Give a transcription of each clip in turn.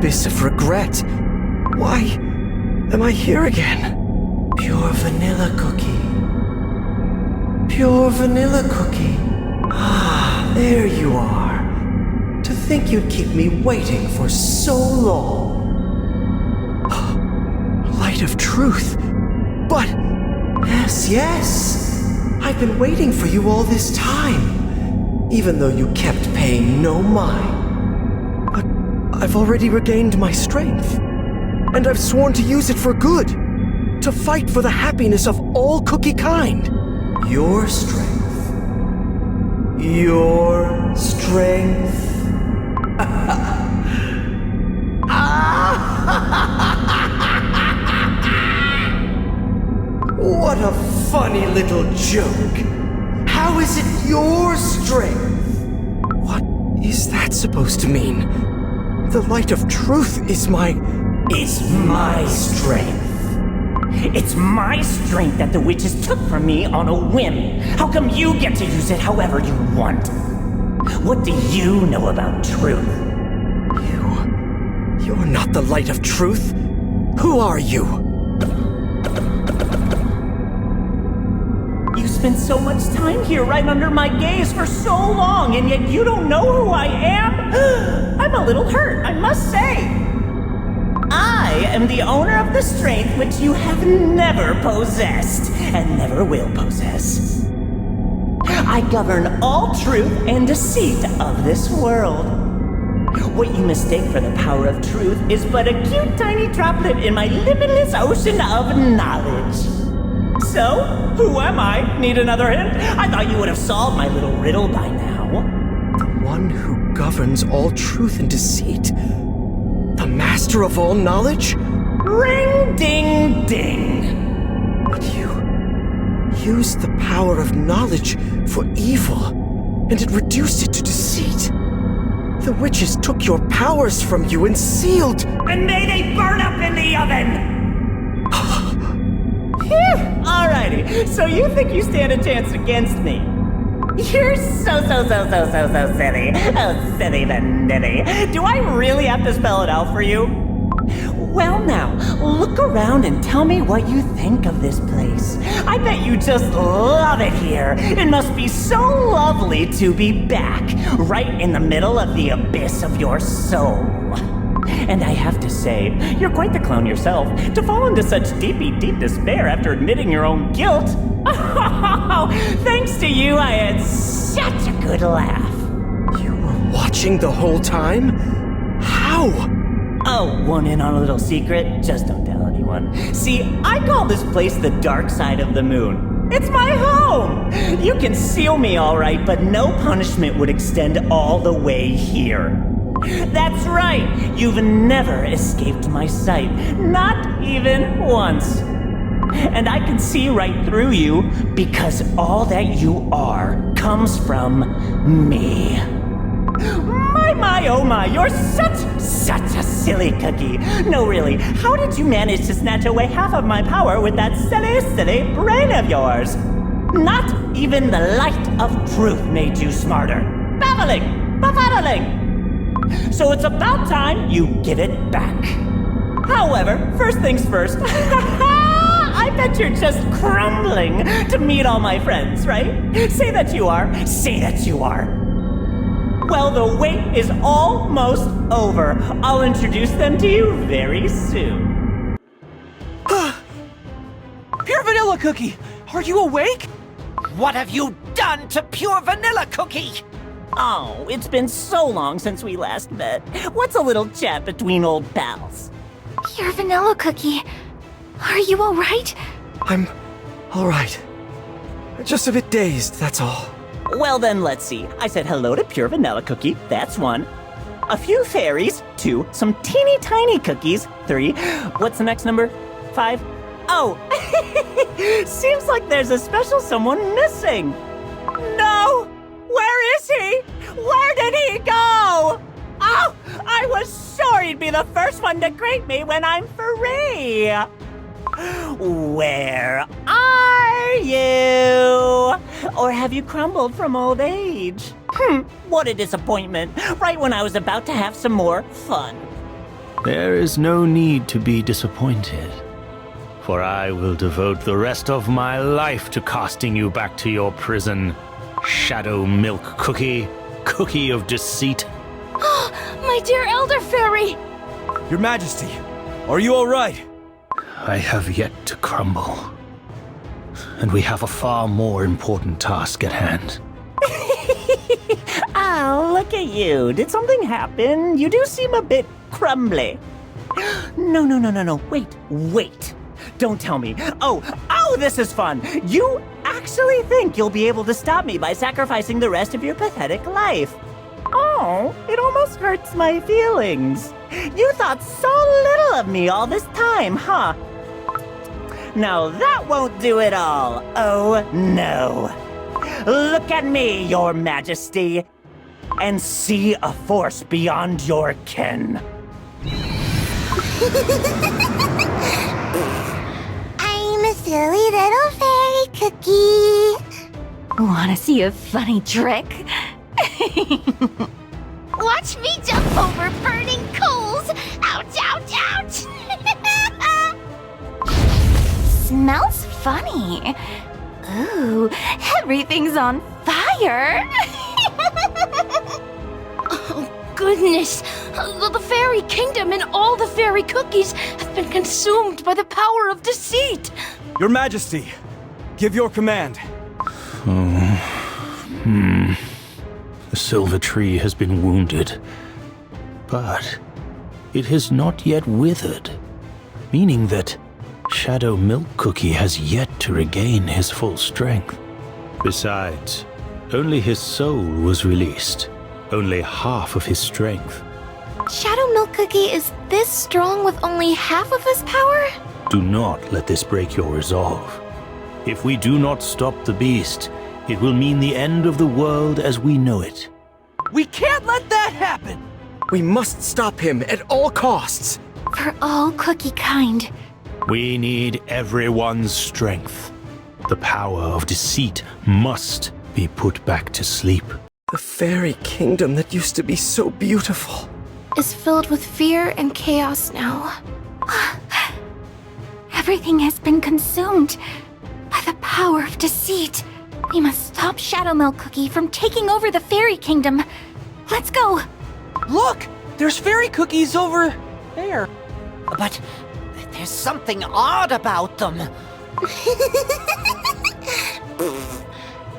abyss of regret. Why am I here again? Pure vanilla cookie. Pure vanilla cookie. Ah, there you are. To think you'd keep me waiting for so long. Light of truth. But... Yes. I've been waiting for you all this time. Even though you kept paying no mind. But I've already regained my strength. And I've sworn to use it for good. To fight for the happiness of all Cookiekind. Your strength. Your strength. What a funny little joke. How is it your strength? What is that supposed to mean? The light of truth is my... It's my strength. It's my strength that the witches took from me on a whim. How come you get to use it however you want? What do you know about truth? You're not the light of truth. Who are you? You spent so much time here right under my gaze for so long, and yet you don't know who I am? I'm a little hurt, I must say. I am the owner of the strength which you have never possessed, and never will possess. I govern all truth and deceit of this world. What you mistake for the power of truth is but a cute tiny droplet in my limitless ocean of knowledge. So, who am I? Need another hint? I thought you would have solved my little riddle by now. The one who governs all truth and deceit. The master of all knowledge? Ring ding ding! But you used the power of knowledge for evil, and it reduced it to deceit. The witches took your powers from you and sealed... And may they burn up in the oven! Phew! Alrighty, so you think you stand a chance against me? You're so silly. Oh, silly vanilly. Do I really have to spell it out for you? Well now, look around and tell me what you think of this place. I bet you just love it here. It must be so lovely to be back, right in the middle of the abyss of your soul. And I have to say, you're quite the clown yourself, to fall into such deep despair after admitting your own guilt. Thanks to you, I had such a good laugh. You were watching the whole time? How? Oh, want in on a little secret? Just don't tell anyone. See, I call this place the dark side of the moon. It's my home! You can seal me all right, but no punishment would extend all the way here. That's right, you've never escaped my sight, not even once. And I can see right through you because all that you are comes from me. My, oh my, you're such a silly cookie. No, really, how did you manage to snatch away half of my power with that silly brain of yours? Not even the light of truth made you smarter. Befuddling. So it's about time you give it back. However, first things first, I bet you're just crumbling to meet all my friends, right? Say that you are. Well, the wait is almost over. I'll introduce them to you very soon. Pure Vanilla Cookie! Are you awake? What have you done to Pure Vanilla Cookie? Oh, it's been so long since we last met. What's a little chat between old pals? Pure Vanilla Cookie. Are you alright? I'm alright. Just a bit dazed, that's all. Well then, let's see. I said hello to Pure Vanilla Cookie, that's 1. A few fairies, 2. Some teeny tiny cookies, 3. What's the next number? 5. Oh! Seems like there's a special someone missing. No! Where is he? Where did he go? Oh! I was sure he'd be the first one to greet me when I'm free! Where are you? Or have you crumbled from old age? What a disappointment, right when I was about to have some more fun. There is no need to be disappointed, for I will devote the rest of my life to casting you back to your prison, Shadow Milk Cookie, Cookie of Deceit. My dear Elder Fairy! Your Majesty, are you all right? I have yet to crumble, and we have a far more important task at hand. Oh, look at you. Did something happen? You do seem a bit crumbly. No. Wait. Don't tell me. Oh, this is fun. You actually think you'll be able to stop me by sacrificing the rest of your pathetic life. Oh, it almost hurts my feelings. You thought so little of me all this time, huh? Now that won't do it all. Oh, no. Look at me, Your Majesty, and see a force beyond your ken. I'm a silly little fairy cookie. Wanna see a funny trick? Watch me jump over burning coals! Ouch, ouch, ouch! Smells funny. Ooh, everything's on fire! Oh, goodness! The fairy kingdom and all the fairy cookies have been consumed by the power of deceit! Your Majesty, give your command. The silver tree has been wounded, but it has not yet withered, meaning that Shadow Milk Cookie has yet to regain his full strength. Besides, only his soul was released, only half of his strength. Shadow Milk Cookie is this strong with only half of his power? Do not let this break your resolve. If we do not stop the beast, it will mean the end of the world as we know it. We can't let that happen! We must stop him at all costs. For all Cookiekind. We need everyone's strength. The power of deceit must be put back to sleep. The fairy kingdom that used to be so beautiful Is filled with fear and chaos now. Everything has been consumed by the power of deceit. We must stop Shadow Milk Cookie from taking over the fairy kingdom. Let's go! Look! There's fairy cookies over there. But there's something odd about them.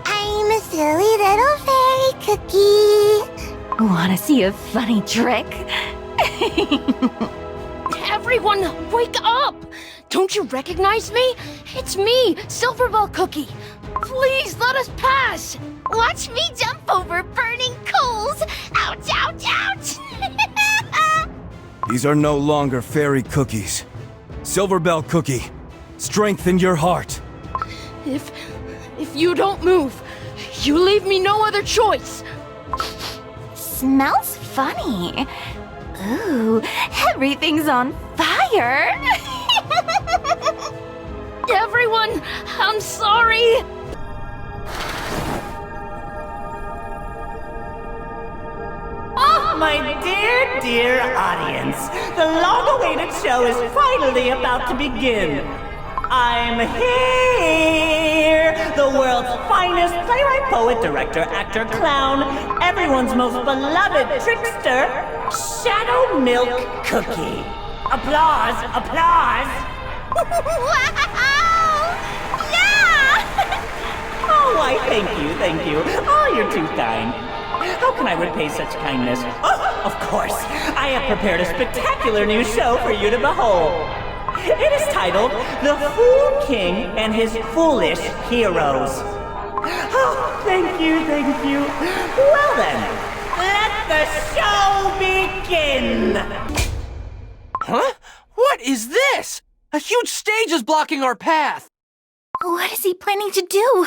I'm a silly little fairy cookie. Wanna see a funny trick? Everyone, wake up! Don't you recognize me? It's me, Silverbell Cookie. Please let us pass. Watch me jump over burning coals! Ouch, ouch, ouch! These are no longer fairy cookies. Silverbell Cookie, strengthen your heart. If you don't move, you leave me no other choice. Smells funny. Ooh, everything's on fire! Everyone, I'm sorry. Oh, my dear audience, the long-awaited show is finally about to begin. I'm here! The world's finest playwright, poet, director, actor, clown, everyone's most beloved trickster, Shadow Milk Cookie. Applause, applause! Wow! Yeah! Oh, why, thank you. Oh, you're too kind. How can I repay such kindness? Oh, of course, I have prepared a spectacular new show for you to behold. It is titled The Fool King and His Foolish Heroes. Oh, thank you. Well then, let the show begin! Huh? What is this? A huge stage is blocking our path! What is he planning to do?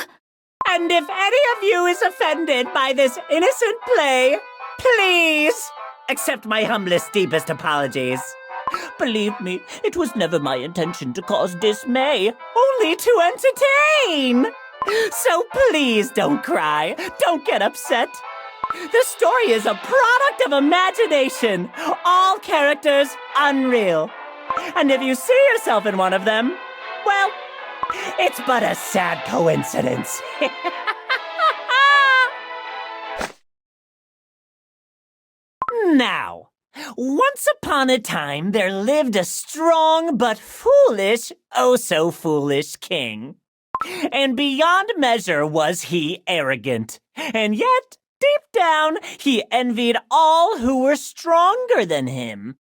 And if any of you is offended by this innocent play, please accept my humblest, deepest apologies. Believe me, it was never my intention to cause dismay, only to entertain. So please don't cry, don't get upset. The story is a product of imagination. All characters unreal. And if you see yourself in one of them, well, it's but a sad coincidence. Now, once upon a time there lived a strong but foolish, oh so foolish king. And beyond measure was he arrogant. And yet, deep down, he envied all who were stronger than him.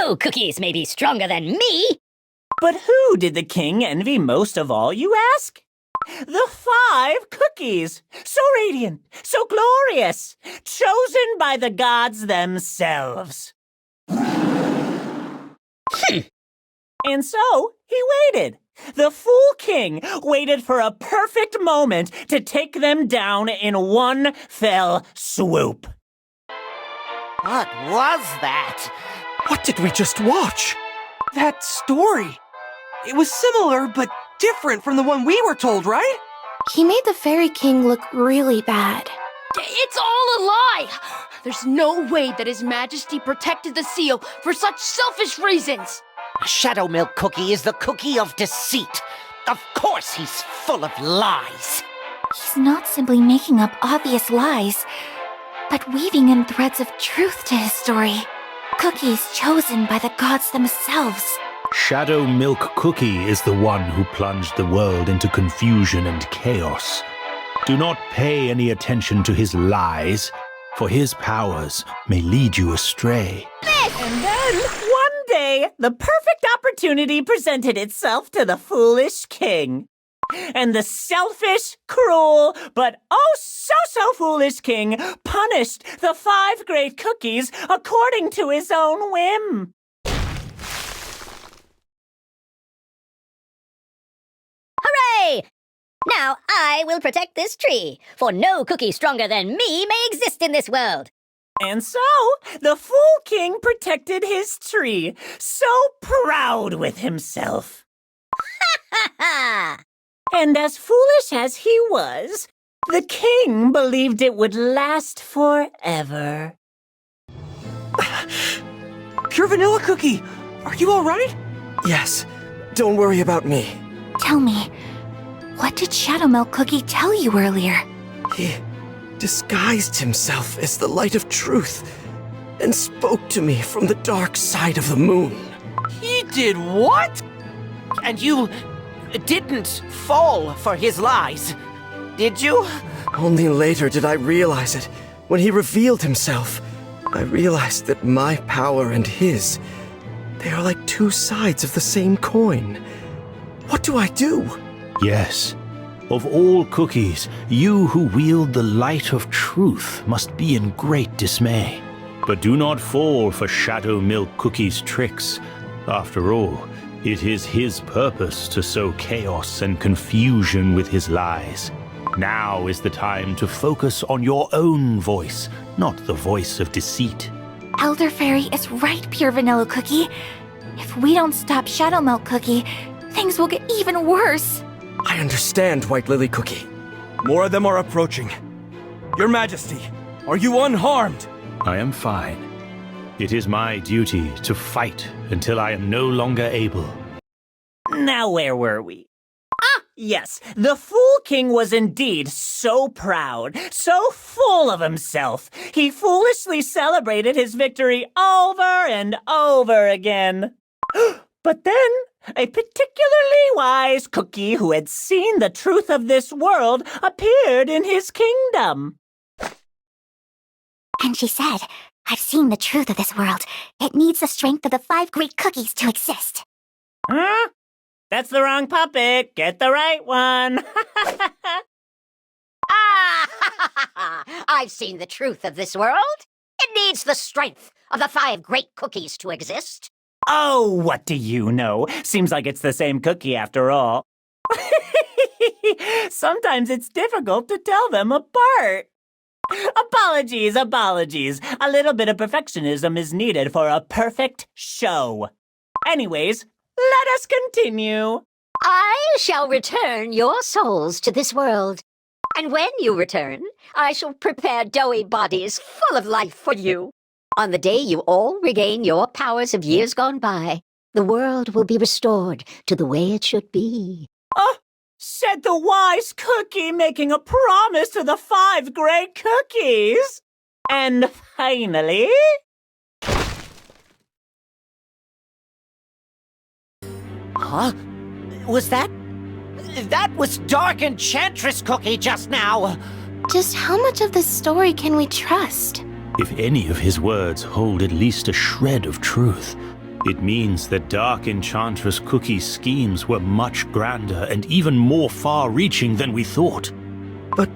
No cookies may be stronger than me. But who did the king envy most of all, you ask? The 5 cookies, so radiant, so glorious, chosen by the gods themselves. And so he waited. The fool king waited for a perfect moment to take them down in one fell swoop. What was that? What did we just watch? That story. It was similar, but different from the one we were told, right? He made the Fairy King look really bad. It's all a lie! There's no way that His Majesty protected the seal for such selfish reasons! Shadow Milk Cookie is the cookie of deceit. Of course he's full of lies. He's not simply making up obvious lies, but weaving in threads of truth to his story. Cookies chosen by the gods themselves. Shadow Milk Cookie is the one who plunged the world into confusion and chaos. Do not pay any attention to his lies, for his powers may lead you astray. And then, one day, the perfect opportunity presented itself to the foolish king. And the selfish, cruel, but oh so foolish king punished the 5 great cookies according to his own whim. Hooray! Now I will protect this tree, for no cookie stronger than me may exist in this world. And so, the fool king protected his tree, so proud with himself. Ha ha! And as foolish as he was, the king believed it would last forever. Pure Vanilla Cookie, are you all right? Yes, don't worry about me. Tell me, what did Shadow Milk Cookie tell you earlier? He disguised himself as the light of truth and spoke to me from the dark side of the moon. He did what? And you didn't fall for his lies, did you? Only later did I realize it. When he revealed himself, I realized that my power and his, they are like 2 sides of the same coin. What do I do? Yes, of all cookies, you who wield the light of truth must be in great dismay. But do not fall for Shadow Milk Cookie's tricks. After all, it is his purpose to sow chaos and confusion with his lies. Now is the time to focus on your own voice, not the voice of deceit. Elder Fairy is right, Pure Vanilla Cookie. If we don't stop Shadow Milk Cookie, things will get even worse. I understand, White Lily Cookie. More of them are approaching. Your Majesty, are you unharmed? I am fine. It is my duty to fight until I am no longer able. Now where were we? Ah, yes, the Fool King was indeed so proud, so full of himself. He foolishly celebrated his victory over and over again. But then, a particularly wise cookie who had seen the truth of this world appeared in his kingdom. And she said, I've seen the truth of this world. It needs the strength of the 5 great cookies to exist. Huh? That's the wrong puppet. Get the right one. Ah! I've seen the truth of this world. It needs the strength of the 5 great cookies to exist. Oh, what do you know? Seems like it's the same cookie after all. Sometimes it's difficult to tell them apart. Apologies. A little bit of perfectionism is needed for a perfect show. Anyways, let us continue. I shall return your souls to this world. And when you return, I shall prepare doughy bodies full of life for you. On the day you all regain your powers of years gone by, the world will be restored to the way it should be. Oh, said the wise Cookie, making a promise to the 5 great cookies. And finally... Huh? Was that... That was Dark Enchantress Cookie just now! Just how much of this story can we trust? If any of his words hold at least a shred of truth, it means that Dark Enchantress Cookie's schemes were much grander and even more far-reaching than we thought. But,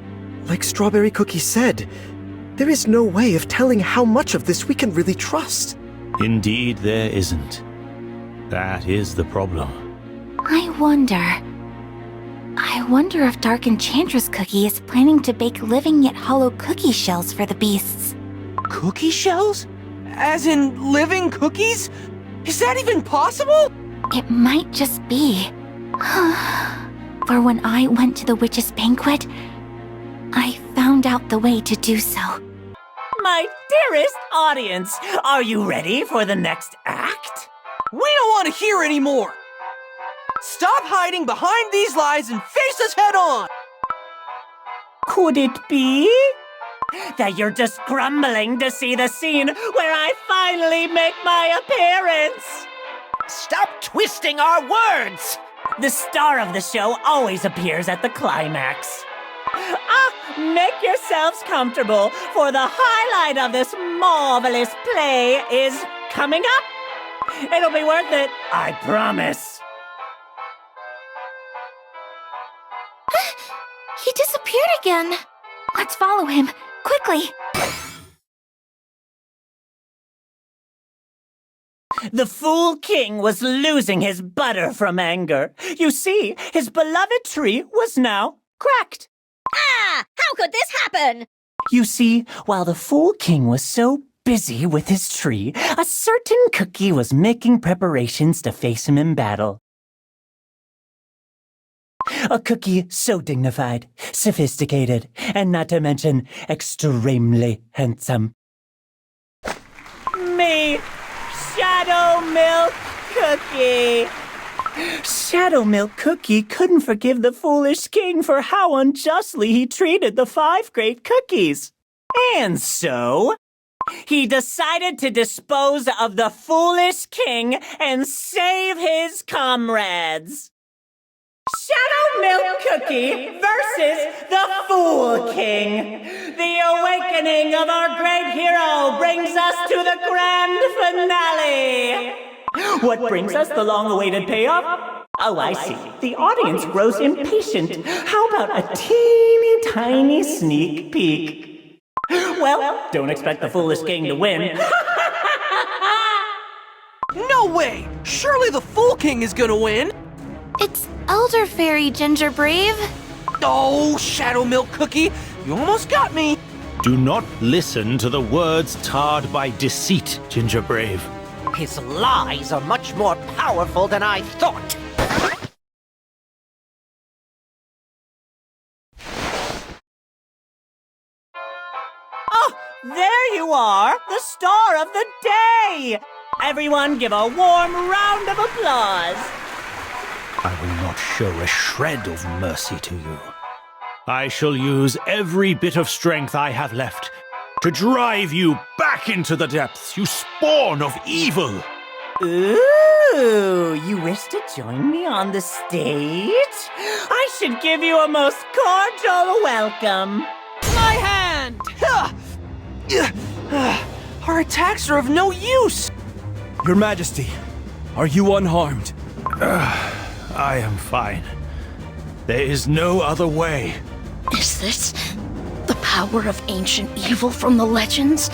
like Strawberry Cookie said, there is no way of telling how much of this we can really trust. Indeed, there isn't. That is the problem. I wonder if Dark Enchantress Cookie is planning to bake living yet hollow cookie shells for the beasts. Cookie shells? As in living cookies? Is that even possible? It might just be. For when I went to the witch's banquet, I found out the way to do so. My dearest audience, are you ready for the next act? We don't want to hear any more! Stop hiding behind these lies and face us head on! Could it be that you're just grumbling to see the scene where I finally make my appearance? Stop twisting our words! The star of the show always appears at the climax. Make yourselves comfortable, for the highlight of this marvelous play is coming up. It'll be worth it, I promise. He disappeared again. Let's follow him, quickly. The Fool King was losing his butter from anger. You see, his beloved tree was now cracked. Ah! How could this happen? You see, while the Fool King was so busy with his tree, a certain cookie was making preparations to face him in battle. A cookie so dignified, sophisticated, and not to mention extremely handsome. Me, Shadow Milk Cookie! Shadow Milk Cookie couldn't forgive the foolish king for how unjustly he treated the 5 great cookies. And so, he decided to dispose of the foolish king and save his comrades. Shadow Milk Cookie versus the Fool King. The awakening of our great hero brings us to the grand finale. What brings us the long-awaited payoff? Oh, I see. The audience grows impatient. How about a teeny tiny sneak peek? Well, don't expect the foolish king to win. No way! Surely the Fool King is gonna win! It's Elder Fairy, Ginger Brave. Oh, Shadow Milk Cookie, you almost got me! Do not listen to the words tarred by deceit, Ginger Brave. His lies are much more powerful than I thought. Oh, there you are, the star of the day! Everyone give a warm round of applause. I will not show a shred of mercy to you. I shall use every bit of strength I have left to drive you back into the depths, you spawn of evil! Ooh, you wish to join me on the stage? I should give you a most cordial welcome. My hand! Our attacks are of no use! Your Majesty, are you unharmed? I am fine. There is no other way. Is this the power of ancient evil from the legends?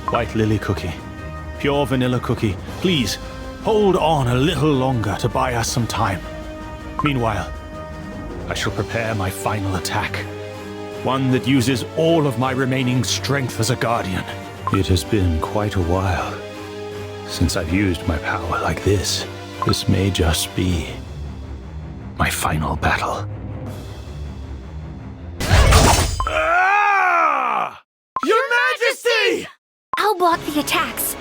White Lily Cookie, Pure Vanilla Cookie, please hold on a little longer to buy us some time. Meanwhile, I shall prepare my final attack. One that uses all of my remaining strength as a guardian. It has been quite a while since I've used my power like this. This may just be my final battle. I'll block the attacks.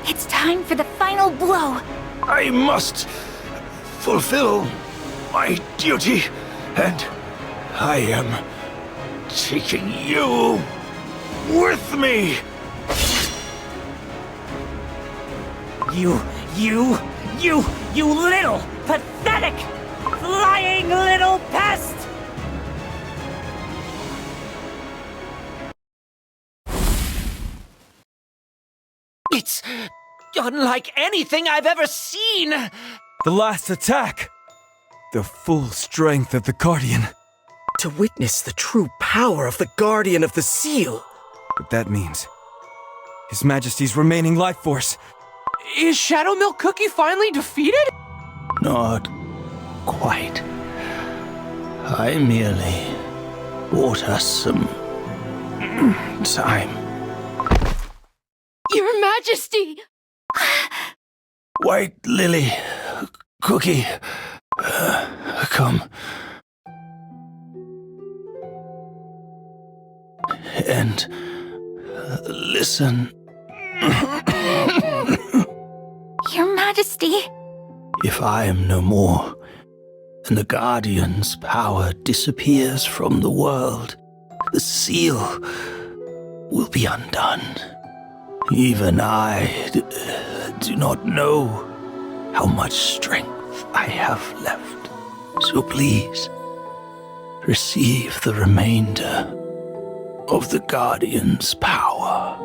It's time for the final blow. I must fulfill my duty, and I am taking you with me. You little, pathetic, flying little pest! It's unlike anything I've ever seen! The last attack! The full strength of the Guardian. To witness the true power of the Guardian of the Seal. But that means His Majesty's remaining life force. Is Shadow Milk Cookie finally defeated? Not quite. I merely bought us some time. Your Majesty! White Lily, Cookie, come. And listen. Your Majesty. If I am no more, and the Guardian's power disappears from the world, the seal will be undone. Even I do not know how much strength I have left. So please, receive the remainder of the Guardian's power.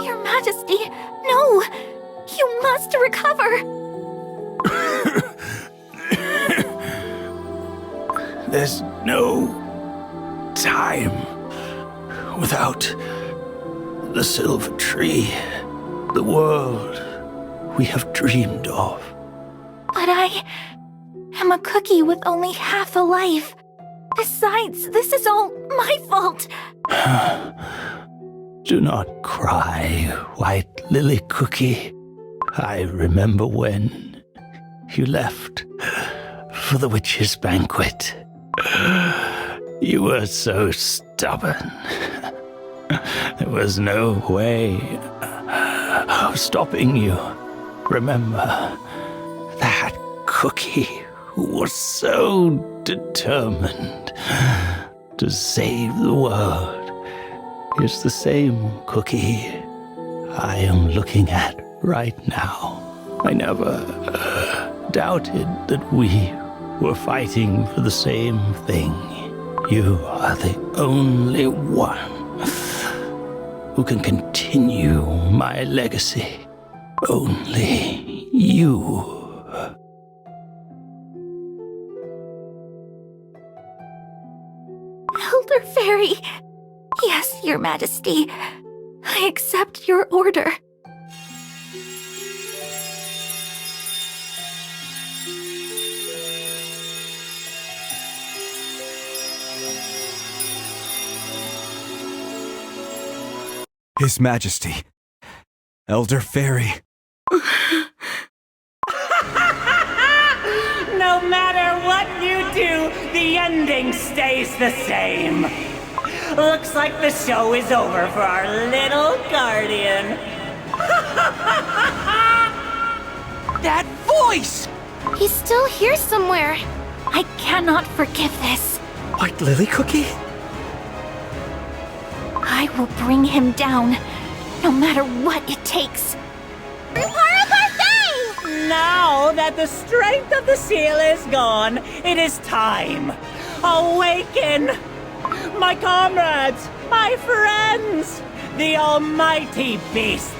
Your Majesty, no! You must recover! There's no time without the silver tree, the world we have dreamed of. But I am a cookie with only half a life. Besides, this is all my fault. Do not cry, White Lily Cookie. I remember when you left for the witch's banquet. You were so stubborn. There was no way of stopping you. Remember that cookie who was so determined to save the world is the same cookie I am looking at right now. I never doubted that we were fighting for the same thing. You are the only one who can continue my legacy. Only you. Elder Fairy. Yes, Your Majesty. I accept your order. His Majesty, Elder Fairy. No matter what you do, the ending stays the same. Looks like the show is over for our little guardian. That voice! He's still here somewhere. I cannot forgive this. White Lily Cookie? I will bring him down, no matter what it takes. Now that the strength of the seal is gone, it is time. Awaken! My comrades, my friends, the almighty beasts.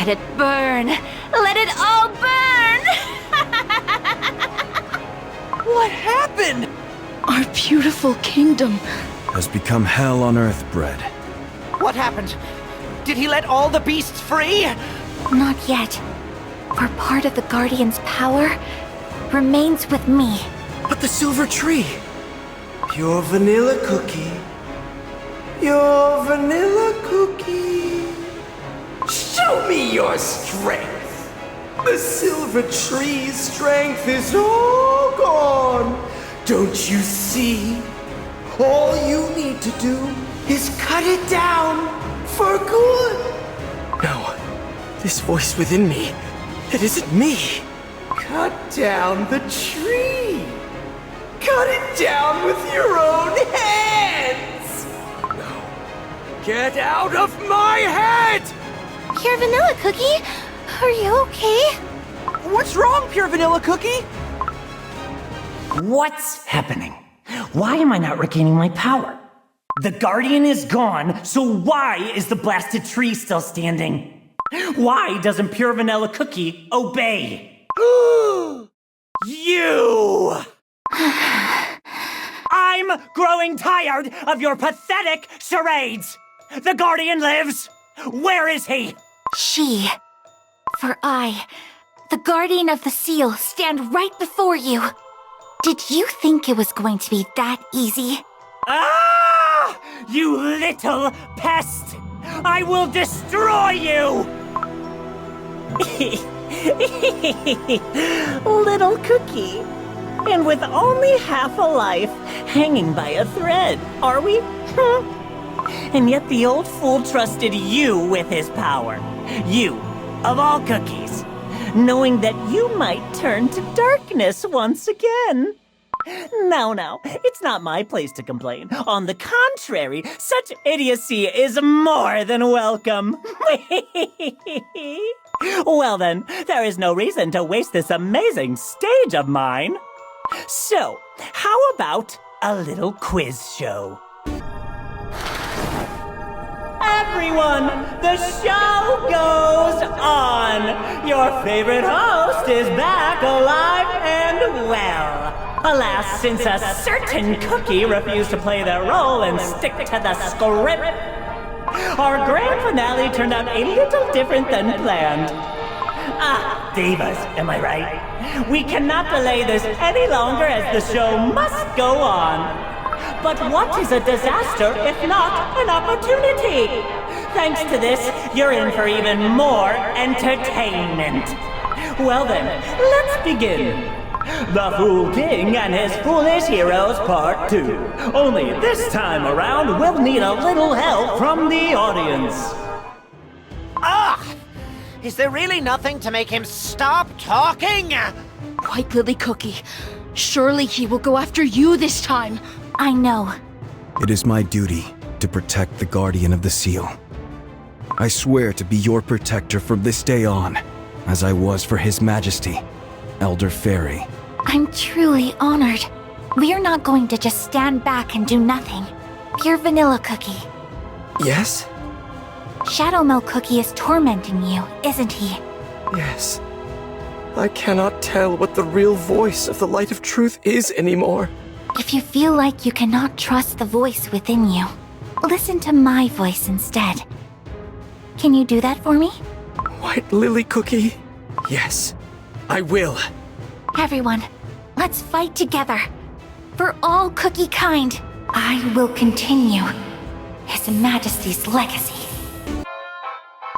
Let it burn! Let it all burn! What happened? Our beautiful kingdom. has become hell on Earthbread. What happened? Did he let all the beasts free? Not yet. For part of the Guardian's power remains with me. But the silver tree! Pure vanilla cookie. Your vanilla cookie. Show me your strength. The silver tree's strength is all gone. Don't you see? All you need to do is cut it down for good. No, this voice within me, it isn't me. Cut down the tree. Cut it down with your own hands. No. Get out of my head! Pure Vanilla Cookie, are you okay? What's wrong, Pure Vanilla Cookie? What's happening? Why am I not regaining my power? The Guardian is gone, so why is the blasted tree still standing? Why doesn't Pure Vanilla Cookie obey? You! I'm growing tired of your pathetic charades! The Guardian lives! Where is he? She. For I, the Guardian of the Seal, stand right before you. Did you think it was going to be that easy? Ah! You little pest! I will destroy you! Little Cookie. And with only half a life, hanging by a thread, are we? And yet the old fool trusted you with his power. You, of all cookies, knowing that you might turn to darkness once again. No, it's not my place to complain. On the contrary, such idiocy is more than welcome. Well then, there is no reason to waste this amazing stage of mine. So, how about a little quiz show? Everyone, the show goes on! Your favorite host is back alive and well. Alas, since a certain cookie refused to play their role and stick to the script, our grand finale turned out a little different than planned. Ah, divas, am I right? We cannot delay this any longer as the show must go on. But what is a disaster if not an opportunity? Thanks to this, you're in for even more entertainment. Well then, let's begin. The Fool King and his Foolish Heroes Part 2. Only this time around, we'll need a little help from the audience. Ah! Is there really nothing to make him stop talking? White Lily Cookie, surely he will go after you this time. I know. It is my duty to protect the Guardian of the Seal. I swear to be your protector from this day on, as I was for His Majesty, Elder Fairy. I'm truly honored. We're not going to just stand back and do nothing. Pure Vanilla Cookie. Yes? Shadow Milk Cookie is tormenting you, isn't he? Yes. I cannot tell what the real voice of the light of truth is anymore. If you feel like you cannot trust the voice within you, listen to my voice instead. Can you do that for me? White Lily Cookie? Yes, I will. Everyone, let's fight together. For all Cookiekind, I will continue His Majesty's legacy.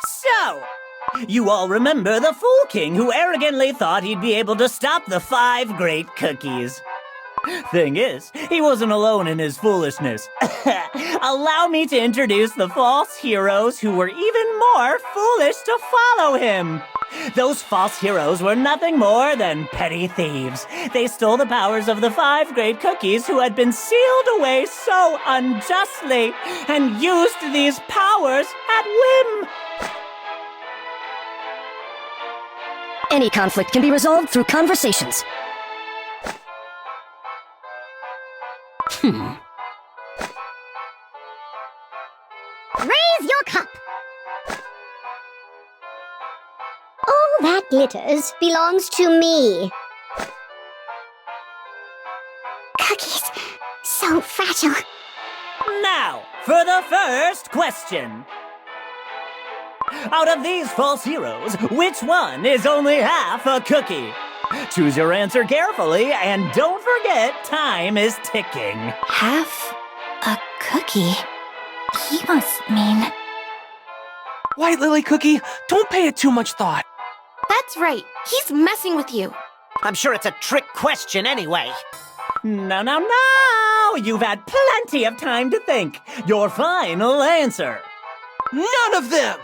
So, you all remember the Fool King who arrogantly thought he'd be able to stop the 5 great cookies. Thing is, he wasn't alone in his foolishness. Allow me to introduce the false heroes who were even more foolish to follow him. Those false heroes were nothing more than petty thieves. They stole the powers of the 5 great cookies who had been sealed away so unjustly and used these powers at whim. Any conflict can be resolved through conversations. Raise your cup. All that glitters belongs to me. Cookies, so fragile. Now, for the first question. Out of these false heroes, which one is only half a cookie? Choose your answer carefully, and don't forget, time is ticking. Half a cookie? He must mean... White Lily Cookie, don't pay it too much thought. That's right. He's messing with you. I'm sure it's a trick question anyway. No, no, no! You've had plenty of time to think. Your final answer. None of them!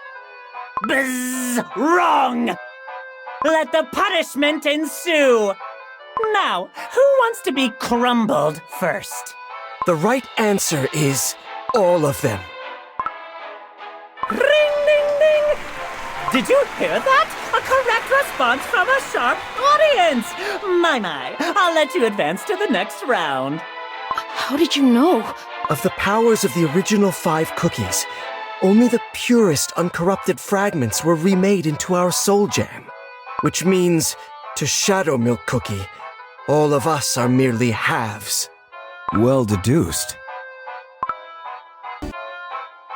Bzz! Wrong! Let the punishment ensue! Now, who wants to be crumbled first? The right answer is all of them. Ring, ding, ding! Did you hear that? A correct response from a sharp audience! My, I'll let you advance to the next round. How did you know? Of the powers of the original 5 cookies, only the purest, uncorrupted fragments were remade into our soul gem. Which means, to Shadow Milk Cookie, all of us are merely halves. Well deduced.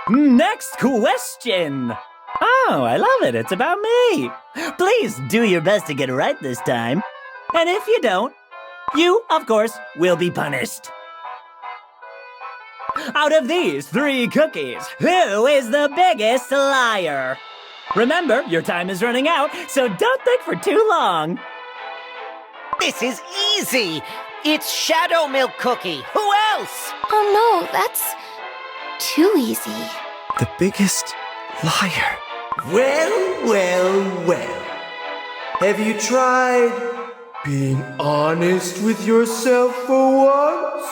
Next question! Oh, I love it. It's about me. Please do your best to get it right this time. And if you don't, you, of course, will be punished. Out of these 3 cookies, who is the biggest liar? Remember, your time is running out, so don't think for too long. This is easy! It's Shadow Milk Cookie. Who else? Oh no, that's too easy. The biggest liar. Well, well, well. Have you tried being honest with yourself for once?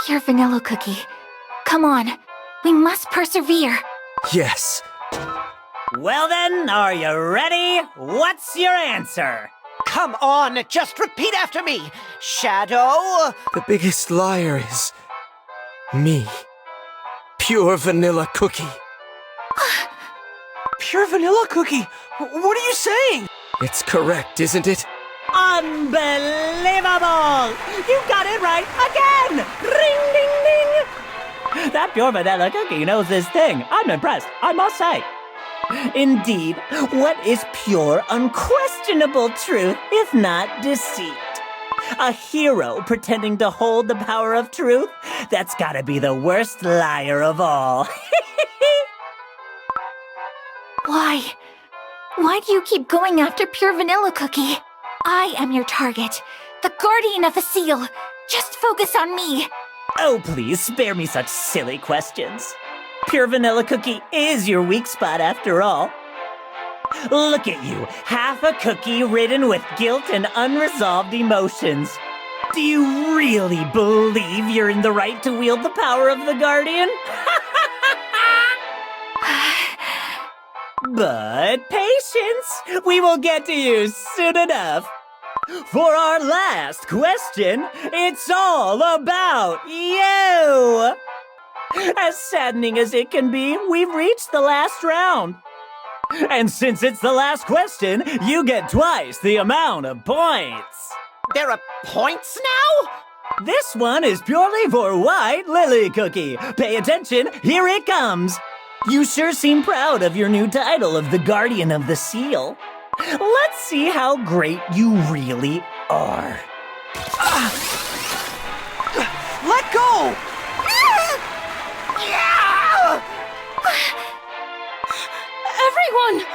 Pure vanilla cookie. Come on, we must persevere. Yes. Well then, are you ready? What's your answer? Come on, just repeat after me. Shadow... The biggest liar is... me. Pure vanilla cookie. Pure Vanilla Cookie? What are you saying? It's correct, isn't it? Unbelievable! You got it right again! Ring, ding, ding! That Pure Vanilla Cookie knows this thing. I'm impressed, I must say. Indeed, what is pure, unquestionable truth if not deceit? A hero pretending to hold the power of truth? That's gotta be the worst liar of all. Why? Why do you keep going after Pure Vanilla Cookie? I am your target, the guardian of the seal. Just focus on me. Oh, please, spare me such silly questions. Pure Vanilla Cookie is your weak spot after all. Look at you, half a cookie ridden with guilt and unresolved emotions. Do you really believe you're in the right to wield the power of the Guardian? But patience, we will get to you soon enough. For our last question, it's all about you! As saddening as it can be, we've reached the last round. And since it's the last question, you get twice the amount of points. There are points now? This one is purely for White Lily Cookie. Pay attention, here it comes. You sure seem proud of your new title of the Guardian of the Seal. Let's see how great you really are. Let go! Everyone!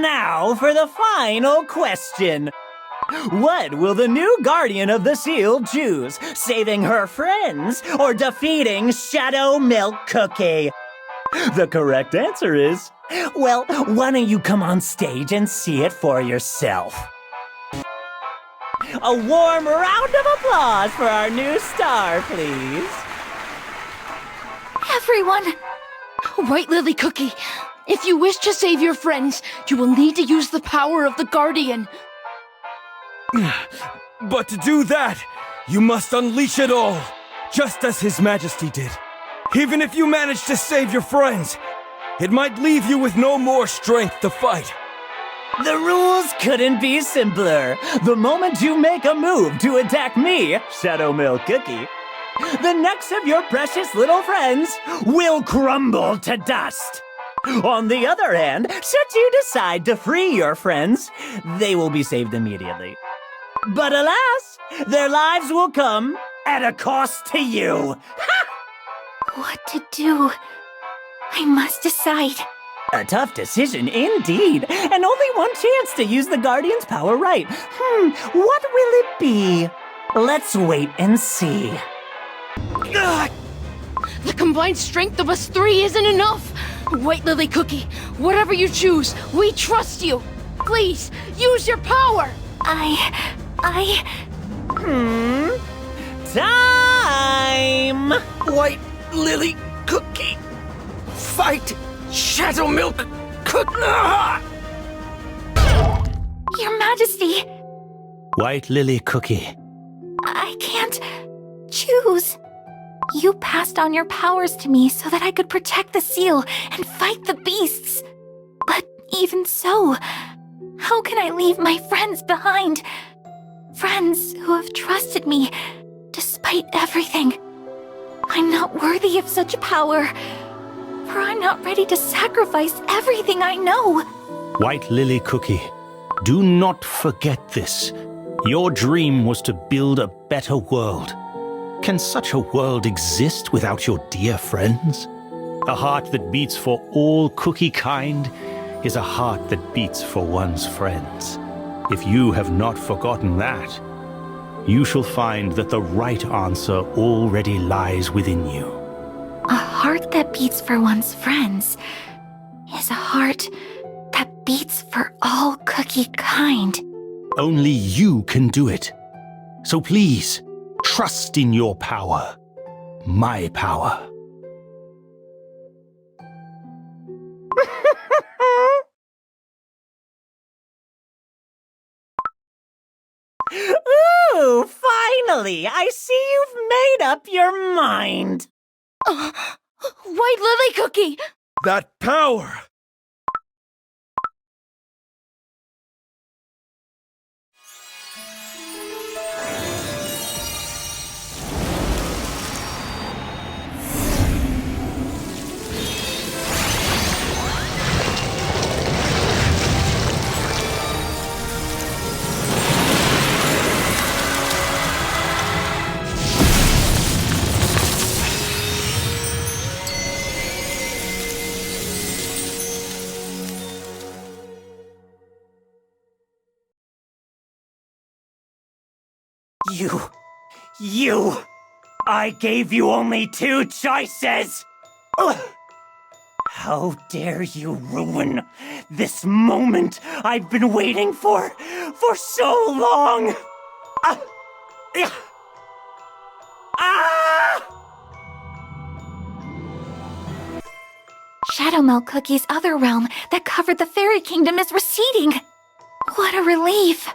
Now for the final question. What will the new Guardian of the Seal choose? Saving her friends or defeating Shadow Milk Cookie? The correct answer is, well, why don't you come on stage and see it for yourself? A warm round of applause for our new star, please. Everyone! White Lily Cookie, if you wish to save your friends, you will need to use the power of the Guardian. But to do that, you must unleash it all, just as His Majesty did. Even if you manage to save your friends, it might leave you with no more strength to fight. The rules couldn't be simpler. The moment you make a move to attack me, Shadow Milk Cookie, the necks of your precious little friends will crumble to dust. On the other hand, should you decide to free your friends, they will be saved immediately. But alas, their lives will come at a cost to you. What to do? I must decide. A tough decision indeed, and only one chance to use the Guardian's power right. What will it be? Let's wait and see. Ugh! The combined strength of us three isn't enough! White Lily Cookie, whatever you choose, we trust you! Please, use your power! Time! White Lily Cookie, fight Shadow Milk Cookie! Your Majesty, White Lily Cookie. I can't choose. You passed on your powers to me so that I could protect the seal and fight the beasts. But even so, how can I leave my friends behind? Friends who have trusted me despite everything. I'm not worthy of such power, for I'm not ready to sacrifice everything I know. White Lily Cookie, do not forget this. Your dream was to build a better world. Can such a world exist without your dear friends? A heart that beats for all Cookiekind is a heart that beats for one's friends. If you have not forgotten that, you shall find that the right answer already lies within you. A heart that beats for one's friends is a heart that beats for all Cookiekind. Only you can do it. So please, trust in your power. My power. Ooh, finally! I see you've made up your mind. White Lily Cookie! That power! You! I gave you only two choices! Ugh. How dare you ruin this moment I've been waiting for so long! Shadow Milk Cookie's other realm that covered the Fairy Kingdom is receding. What a relief.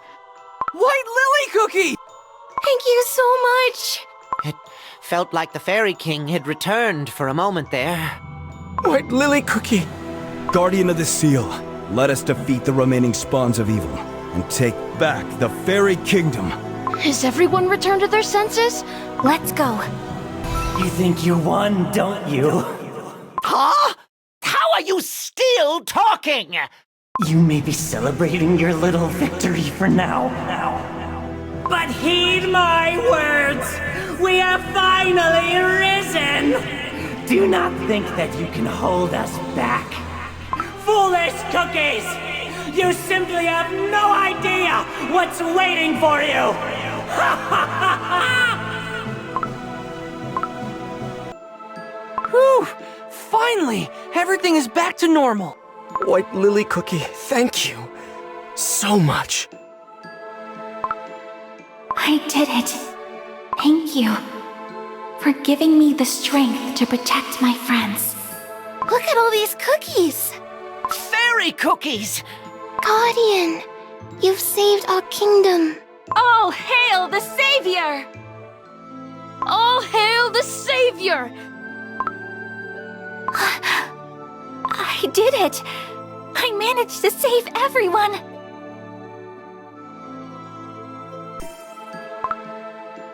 White Lily Cookie! Thank you so much! It felt like the Fairy King had returned for a moment there. White Lily Cookie! Guardian of the Seal, let us defeat the remaining spawns of evil and take back the Fairy Kingdom. Has everyone returned to their senses? Let's go. You think you won, don't you? Huh? How are you still talking? You may be celebrating your little victory for now. But heed my words! We have finally risen! Do not think that you can hold us back. Foolish cookies! You simply have no idea what's waiting for you! Whew! Finally, everything is back to normal. White Lily Cookie, thank you so much. I did it. Thank you for giving me the strength to protect my friends. Look at all these cookies! Fairy cookies! Guardian, you've saved our kingdom. All hail the Savior! All hail the Savior! I did it. I managed to save everyone!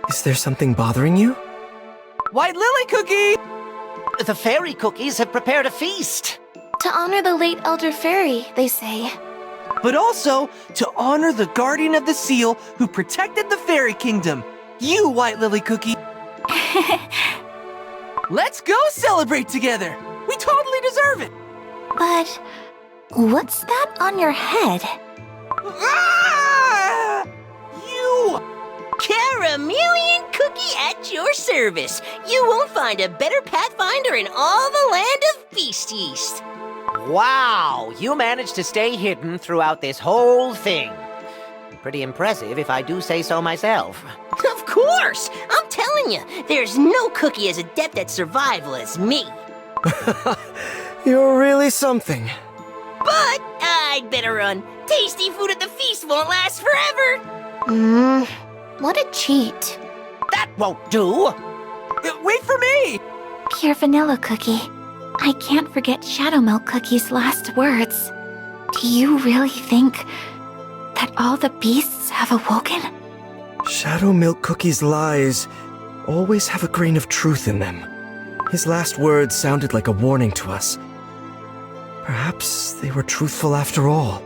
Is there something bothering you? White Lily Cookie! The fairy cookies have prepared a feast. To honor the late Elder Fairy, they say. But also to honor the guardian of the seal who protected the fairy kingdom. You, White Lily Cookie. Let's go celebrate together. We totally deserve it. But what's that on your head? Ah! You! Caramelian Cookie at your service. You won't find a better pathfinder in all the land of Beast East. Wow, you managed to stay hidden throughout this whole thing. Pretty impressive, if I do say so myself. Of course! I'm telling you, there's no cookie as adept at survival as me. You're really something. But I'd better run. Tasty food at the feast won't last forever. What a cheat. That won't do! Wait for me! Pure vanilla cookie. I can't forget Shadow Milk Cookie's last words. Do you really think that all the beasts have awoken? Shadow Milk Cookie's lies always have a grain of truth in them. His last words sounded like a warning to us. Perhaps they were truthful after all.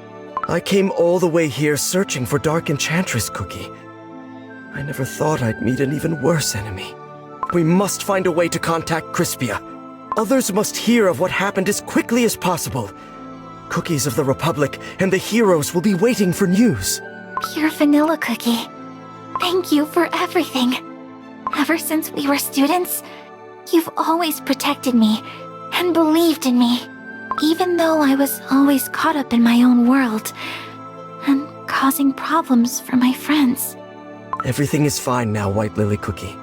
I came all the way here searching for Dark Enchantress Cookie. I never thought I'd meet an even worse enemy. We must find a way to contact Crispia. Others must hear of what happened as quickly as possible. Cookies of the Republic and the heroes will be waiting for news. Pure vanilla cookie. Thank you for everything. Ever since we were students, you've always protected me and believed in me, even though I was always caught up in my own world and causing problems for my friends. Everything is fine now, White Lily Cookie.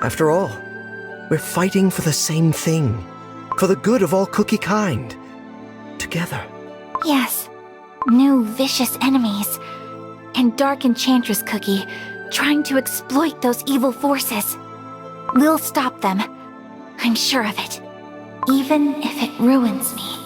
After all, we're fighting for the same thing, for the good of all Cookiekind. Together. Yes, new vicious enemies, and Dark Enchantress Cookie trying to exploit those evil forces. We'll stop them. I'm sure of it, even if it ruins me.